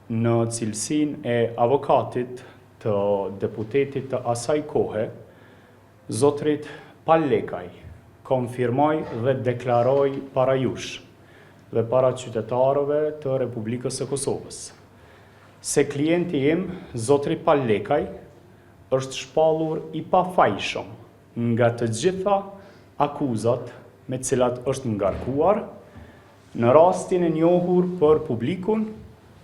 në cilësinë e avokatit të deputetit të asaj kohe, zotrit Pallekaj konfirmoj dhe deklaroj para jush dhe para qytetarëve të Republikës së Kosovës se klienti im, zotri Pallekaj, është shpallur i pafajshëm nga të gjitha akuzat me cilat është ngarkuar në rastin e njohur për publikun,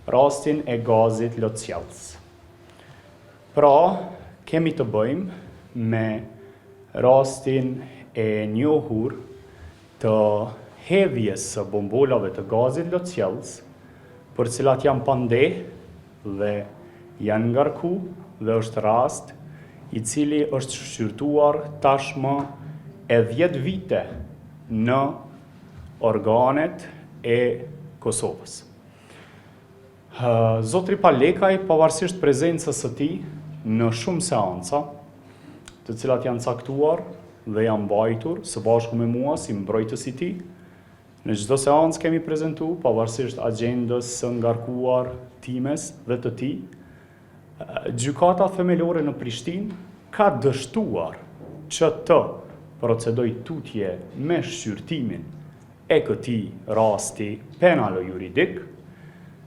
rastin e gazit Lotsjellës. Pra, kemi të bëjmë me rastin e njohur të hedhjes së bombolave të gazit Lotsjellës, për cilat janë pande dhe janë ngarku dhe është rast i cili është shqyrtuar tashmë e 10 vite në organet e Kosovës. Zotri Pallekaj, pavarësisht prezencës së tij në shumë seanca, të cilat janë caktuar dhe janë mbajtur së bashku me mua si mbrojtës i tij, në çdo seancë kemi prezantu, pavarësisht agjendës së ngarkuar times dhe të tij, gjykata themelore në Prishtinë ka dështuar që të procedoj tutje me shqyrtimin e këtij rasti penalo-juridik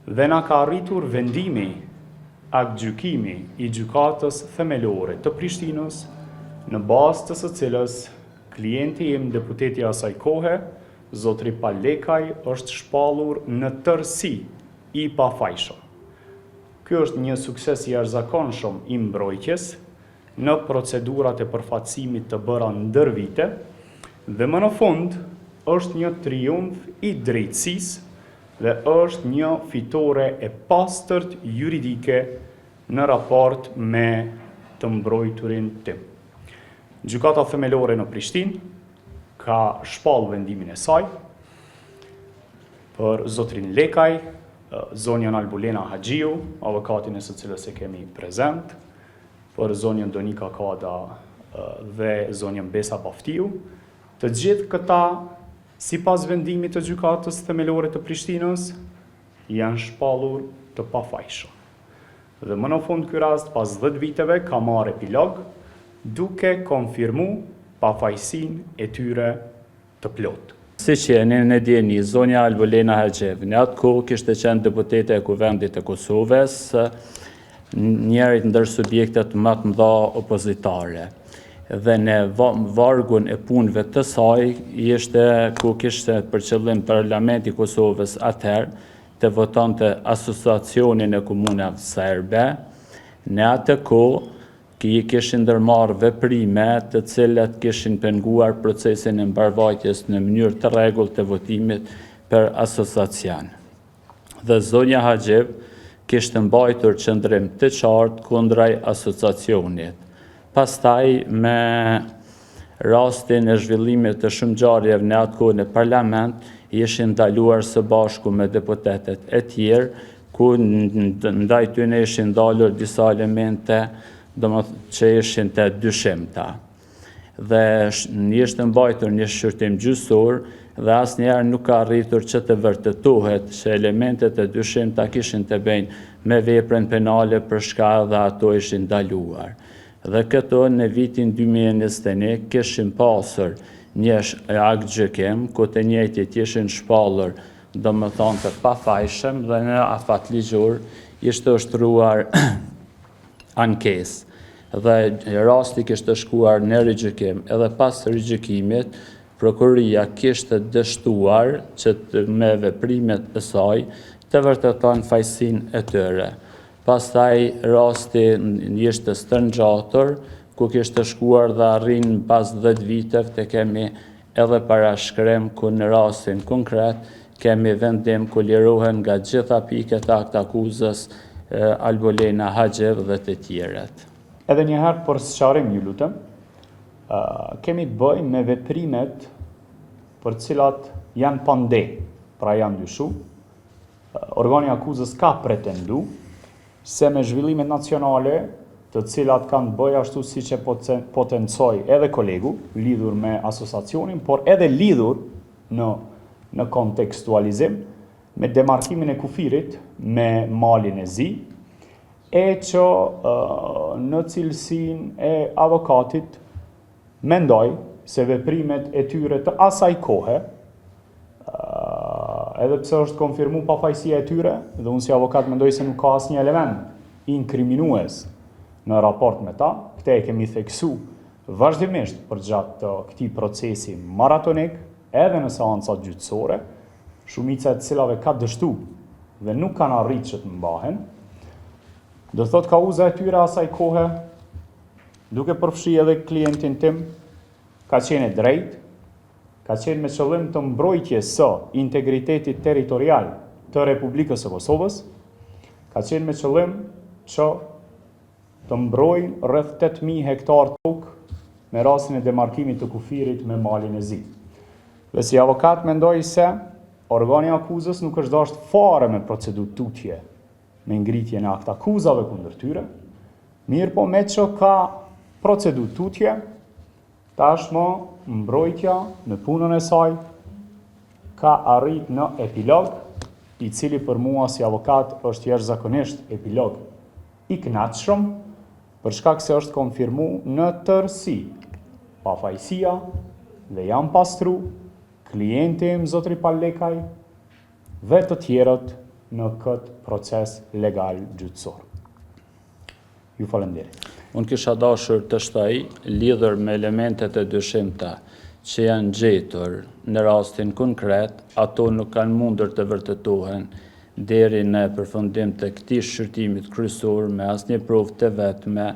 dhe na ka arritur vendimi aktgjykimi i gjykatës themelore të Prishtinës, në bazë të së cilës klienti im, deputeti asaj kohe, zotri Pallekaj, është shpallur në tërësi i pafajshëm. Ky është një sukses i jashtëzakonshëm i mbrojtjes në procedurat e përfaqësimit të bëra ndër vite dhe më në fund është një triumf i drejtësisë dhe është një fitore e pastërt juridike në raport me të mbrojturin tim. Gjykata themelore në Prishtinë ka shpallë vendimin e saj për zotrin Lekaj, zonjën Albulena Haxhiu, avokatin e së cilës e kemi prezent, për zonjën Donika Kada dhe zonjën Besa Baftiu. Të gjithë këta, sipas vendimit të gjykatës themelore të Prishtinës, janë shpallur të pafajshëm. Dhe më në fund ky rast, pas 10 viteve, ka marrë epilog, duke konfirmu pafajësinë e tyre të plotë. Si që në djeni, zonja Albulena Haxhiu, në atë kohë kishte qenë deputete e Kuvendit të Kosovës, njërit ndër subjektet më të mëdha opozitare. Dhe në vargun e punëve të saj, ishte ku kishte për qëllim Parlamenti i Kosovës atëherë të votonte asociacionin e komunave serbe. Në atë kohë kishin ndërmarrë veprime të cilat kishin penguar procesin e mbarvajtjes në mënyrë të rregullt të votimit për asociacion. Dhe zonja Haxhiu kishte mbajtur qëndrim të qartë kundrej asociacionit. Pastaj me rastin e zhvillimit të shumë ngjarjeve në atë kohë në parlament, ishin ndaluar së bashku me deputetet e tjerë, ku ndaj tyre ishin ndalur disa elemente që ishin të dyshimta. Dhe ishte mbajtur një shqyrtim gjyqësor dhe asnjëherë nuk ka arritur që të vërtetohet që elementet e dyshimta kishin të bëjnë me veprën penale për shka dhe ato ishin ndaluar. Dhe këto në vitin 2021 kishin pasur një aktgjykim ku të njëjtit ishin shpallur, domethënë të pafajshëm, dhe në afat ligjor ishte ushtruar ankesë. Dhe rasti kishte shkuar në rigjykim, edhe pas rigjykimit, prokuroria kishte dështuar që me veprimet e saj të vërteton fajësinë e tyre. Pastaj rasti ishte stërngjatur, ku kishte shkuar dhe arrin pas 10 viteve të kemi edhe parashkrim ku në rastin konkret kemi vendim ku lirohen nga gjitha piket e akuzës Albulena Haxhiu dhe të tjerët. Edhe njëherë për sqarim ju lutem, kemi të bëjmë me veprimet për cilat janë pande, pra janë dyshu. Organi akuzës ka pretendu se me zhvillimet nacionale, të cilat kanë bëj ashtu si që potencoj edhe kolegu, lidhur me asociacionin, por edhe lidhur në kontekstualizim, me demarkimin e kufirit me malin e zi, e që në cilësin e avokatit mendoj se veprimet e tyre të asaj kohe, edhe pse është konfirmu pafajësia e tyre, dhe unë si avokat mendoj se nuk ka asnjë element inkriminues në raport me ta, këte e kemi theksu vazhdimisht për gjatë këtij procesi maratonik, edhe në seancat gjyqësore, shumica e cilave ka dështu dhe nuk kanë arritë që të mbahen, do thot kauza e tyre asaj kohe, duke përfshi edhe klientin tim, ka qenë drejt, ka qenë me qëllim të mbrojtje së integritetit territorial të Republikës së Kosovës, ka qenë me qëllim që të mbrojnë rreth 8.000 hektar tokë me rastin e demarkimit të kufirit me malin e zi. Dhe si avokat mendoj se organi akuzës nuk është dashur fare me procedurë tutje me ngritjen e akt akuzave kundër tyre, mirë po me që ka procedurë tutje, tashmë mbrojtja në punën e saj ka arrit në epilog, i cili për mua si avokat është jashtëzakonisht epilog i kënaqshëm, për shkak se është konfirmu në tërësi pafajësia dhe jam pastru klienti im zotri Pallekaj dhe të tjerët në këtë proces legal gjyqësor. Ju falenderit. Unë kisha dashur të shtoj, lidhur me elementet e dyshimta që janë gjetur në rastin konkret, ato nuk kanë mundur të vërtetohen deri në përfundim të këtij shqyrtimit kryesor me asnjë provë të vetme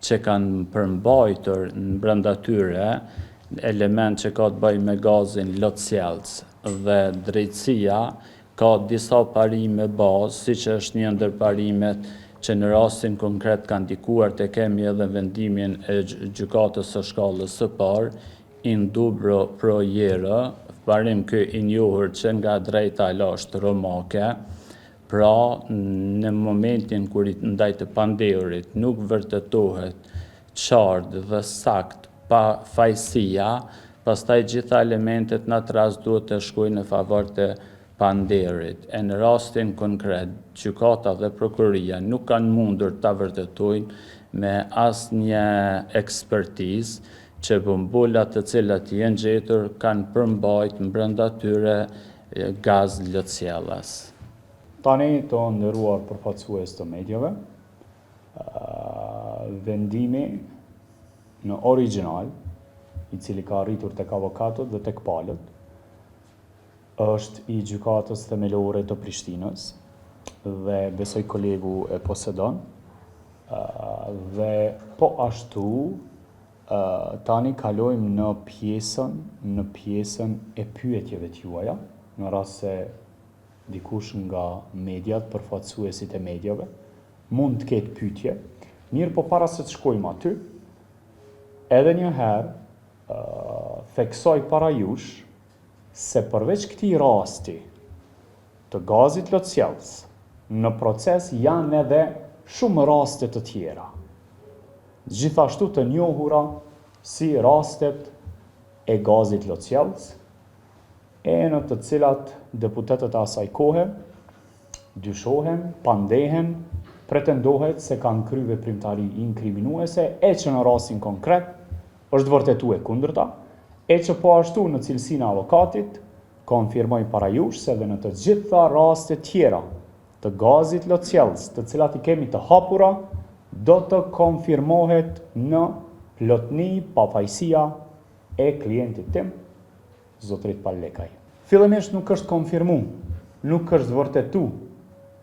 që kanë përmbajtur në brenda tyre element që ka të bëjë me gazin lotësjelës dhe drejtësia ka disa parime bazë, siç është një ndër parimet që në rastin konkret kanë ndikuar të kemi edhe vendimin e gjykatës së shkallës së parë, in dubro pro jere, parim kë i njohur që nga drejta lashtë romake, pra në momentin kur i ndaj të pandeurit nuk vërtetohet qartë dhe sakt pa fajësia, pastaj gjitha elementet në atë rast duhet të shkojnë në favor të panderit. E në rastin konkret, gjykata dhe prokuria nuk kanë mundur të vërtetojnë me asnjë ekspertizë që bombolat të cilat janë gjetur kanë përmbajt brenda tyre gaz lotësjellas. Tani të nderuar përfaqësues të mediave, vendimi në original, i cili ka arritur tek avokatët dhe tek palët, është i gjykatës themelore të Prishtinës dhe besoj kolegu e posedon, dhe po ashtu tani kalojmë në pjesën e pyetjeve t'juaja, në rast se dikush nga mediat, përfaqësuesit e mediave, mund të ketë pyetje, mirë po para se të shkojmë aty, edhe një herë theksoj para jush se përveç këtij rasti të gazit lotësjelës, në proces janë edhe shumë raste të tjera, gjithashtu të njohura si rastet e gazit lotësjelës, e në të cilat deputetët e asaj kohe dyshohen, pandehen, pretendohet se kanë kryer veprimtari inkriminuese, e që në rastin konkret është vërtetuar kundërta, e që po ashtu në cilësinë e avokatit konfirmoj para jush se dhe në të gjitha raste tjera të gazit lotësjelës, të cilat i kemi të hapura, do të konfirmohet në plotni pafajësia e klientit tim, zotrit Pallekaj. Fillimisht nuk është konfirmu, nuk është vërtetu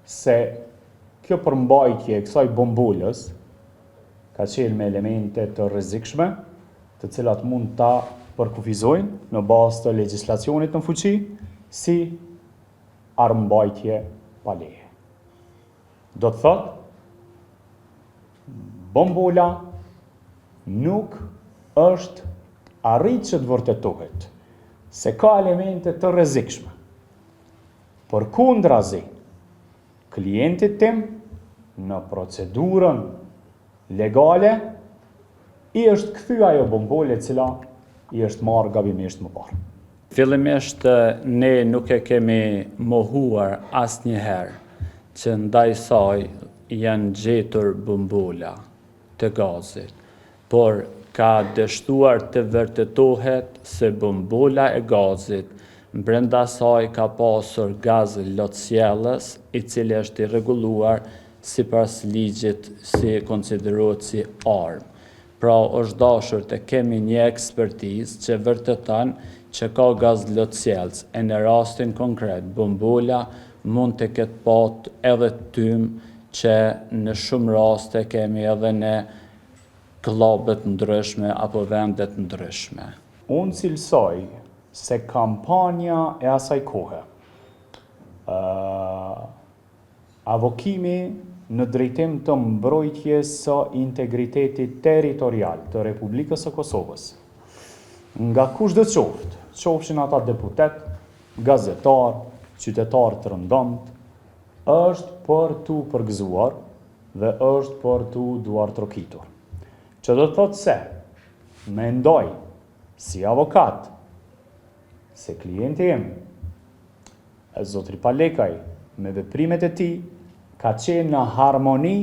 se kjo përmbajtje e kësaj bombolës ka qenë me elemente të rrezikshme, të cilat mund ta përkufizojnë në bazë të legjislacionit në fuqi si armbajtje pa leje. Do të thotë, bombola nuk është arrit që të vërtetohet se ka elemente të rrezikshme. Përkundrazi, klientit tim në procedurën legale i është kthyer ajo bombole e cila i është marrë gabimisht më parë. Fillimisht ne nuk e kemi mohuar asnjëherë që ndaj saj janë gjetur bumbula të gazit, por ka dështuar të vërtetohet se bumbula e gazit brenda saj ka pasur gaz lotësjellës, i cili është i rregulluar sipas ligjit si konsiderohet si armë. Pra është dashur të kemi një ekspertizë që vërteton që ka gaz lotësjellës, e në rastin konkret bumbula mund të ketë pat edhe tym që në shumë raste kemi edhe në klubet ndryshme apo vendet ndryshme. Unë cilësoj se kampanja e asaj kohe, avokimi në drejtim të mbrojtjes së integritetit territorial të Republikës së Kosovës, nga kushdo qoftë, qofshin ata deputet, gazetar, qytetar të rëndomt, është për t'u përgëzuar dhe është për t'u duar trokitur. Që do të thotë se, mendoj si avokat, se klienti im, zotri Palekaj, me veprimet e tij, ka qenë në harmoni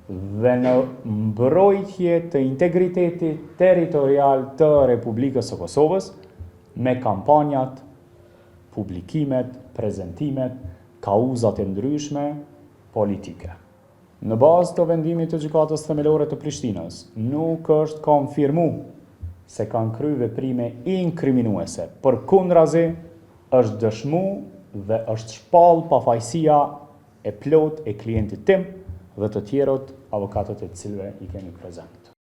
dhe në mbrojtje të integritetit territorial të Republikës së Kosovës me kampanjat, publikimet, prezentimet, kauzat e ndryshme politike. Në bazë të vendimit të gjykatës themelore të Prishtinës, nuk është konfirmu se kanë kryer veprime inkriminuese. Përkundrazi, është dëshmu dhe është shpall pafajësia e plot e klientit tim dhe të tjerët avokatët e cilëve i kemi prezent.